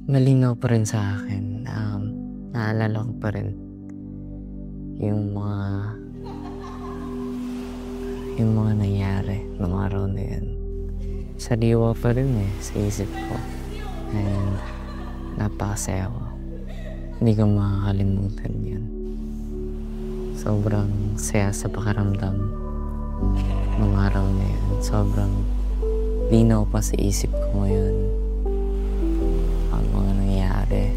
malinaw pa rin sa akin. Naalala ko pa rin yung mga nangyari ng araw na yun. Sariwa pa rin sa isip ko. And napakasaya ko. Hindi ko makakalimutan yun. Sobrang saya sa pakiramdam ng araw na yun. Sobrang linaw pa sa isip ko ngayon ang mga nangyari.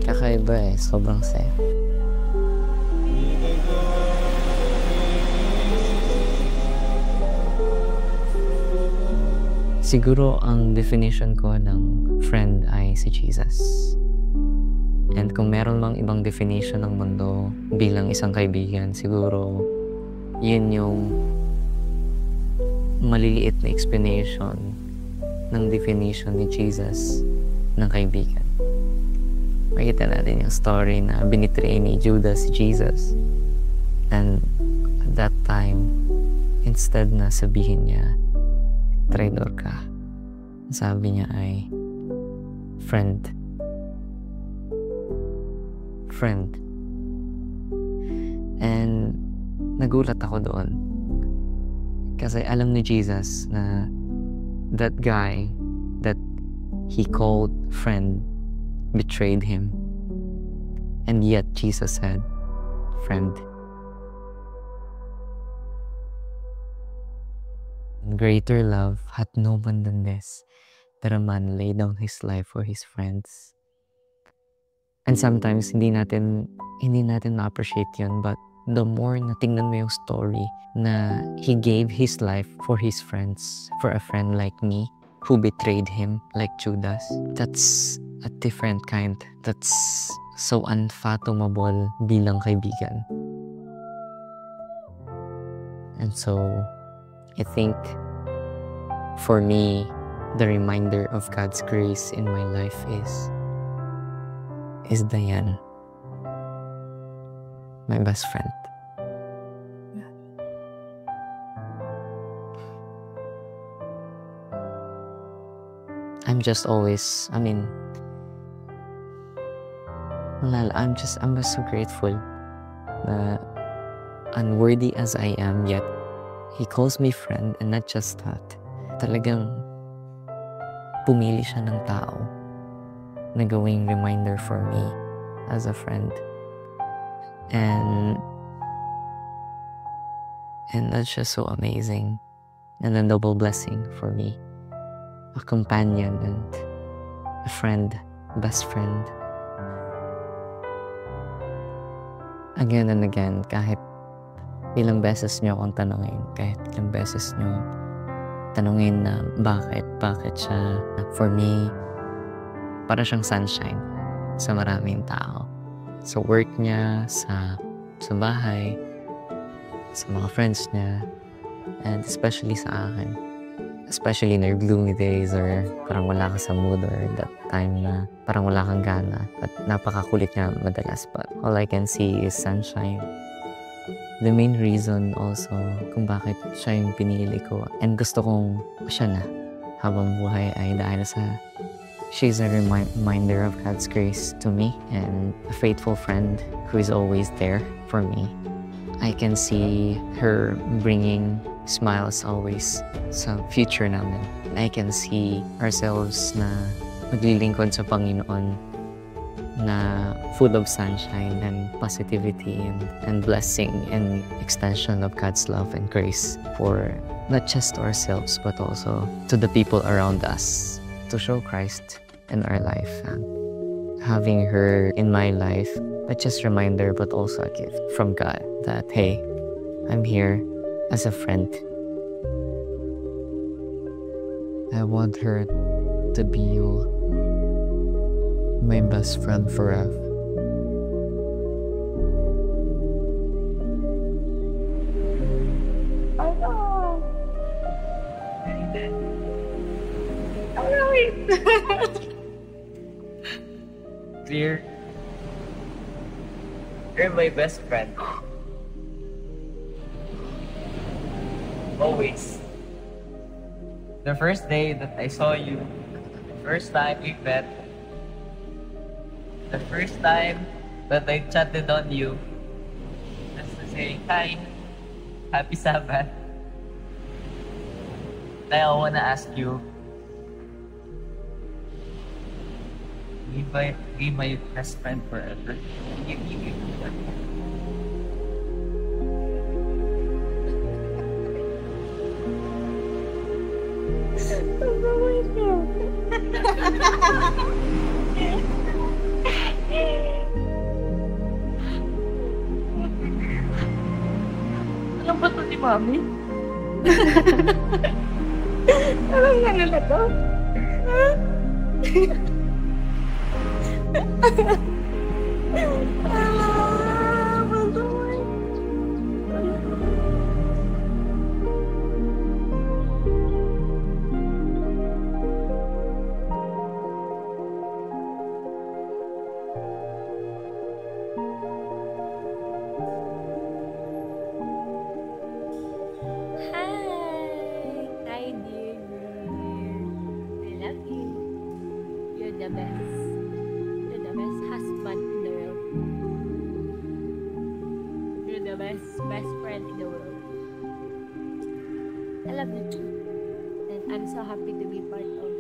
Kakaiba sobrang saya. Siguro ang definition ko ng friend ay si Jesus. And kung meron mang ibang definition ng mundo bilang isang kaibigan, siguro yun yung maliliit na explanation ng definition ni Jesus ng kaibigan. Makita natin yung story na binitray ni Judas si Jesus. And at that time, instead na sabihin niya, traitor ka, sabi niya ay, friend. And nagulat ako doon. Kasi alam ni Jesus na that guy that he called friend betrayed him. And yet Jesus said, friend. Greater love hath no man than this, that a man lay down his life for his friends. And sometimes hindi natin na-appreciate yun, but the more na tingnan mo yung story na he gave his life for his friends, for a friend like me who betrayed him like Judas, that's a different kind. That's so unfathomable bilang kaibigan. And so I think for me, the reminder of God's grace in my life is Diane, my best friend. I'm just always, I'm just so grateful na unworthy as I am, yet he calls me friend, and not just that. Talagang pumili siya ng tao na gawing reminder for me as a friend. And that's just so amazing. And a double blessing for me. A companion and a friend, best friend. Again and again, kahit ilang beses niyo akong tanungin, kahit ilang beses niyo tanungin na bakit siya, for me, para siyang sunshine sa maraming tao. Sa work niya, sa bahay, sa mga friends niya, and especially sa akin. Especially in your gloomy days, or parang wala ka sa mood, or that time na parang wala kang gana. At napakakulit niya madalas, but all I can see is sunshine. The main reason also kung bakit siya yung pinili ko, and gusto kong siya na habang buhay, ay dahil sa she's a reminder of God's grace to me, and a faithful friend who is always there for me. I can see her bringing smiles always sa future namin. I can see ourselves na maglilingkod sa Panginoon na full of sunshine and positivity and blessing and extension of God's love and grace for not just ourselves but also to the people around us, to show Christ in our life. And having her in my life, not just a reminder but also a gift from God that, hey, I'm here as a friend. I want her to be my best friend forever. Dear, you're my best friend. Always. The first day that I saw you, first time we met, the first time that I chatted on you, just to say hi, happy Sabbath. Now I wanna ask you, be my best friend forever. You. Ano ba to ni Mami? Anong ano na to? Hi, dear. I love you. You're the best. You're the best husband in the world. You're the best friend in the world. I love you too. And I'm so happy to be part of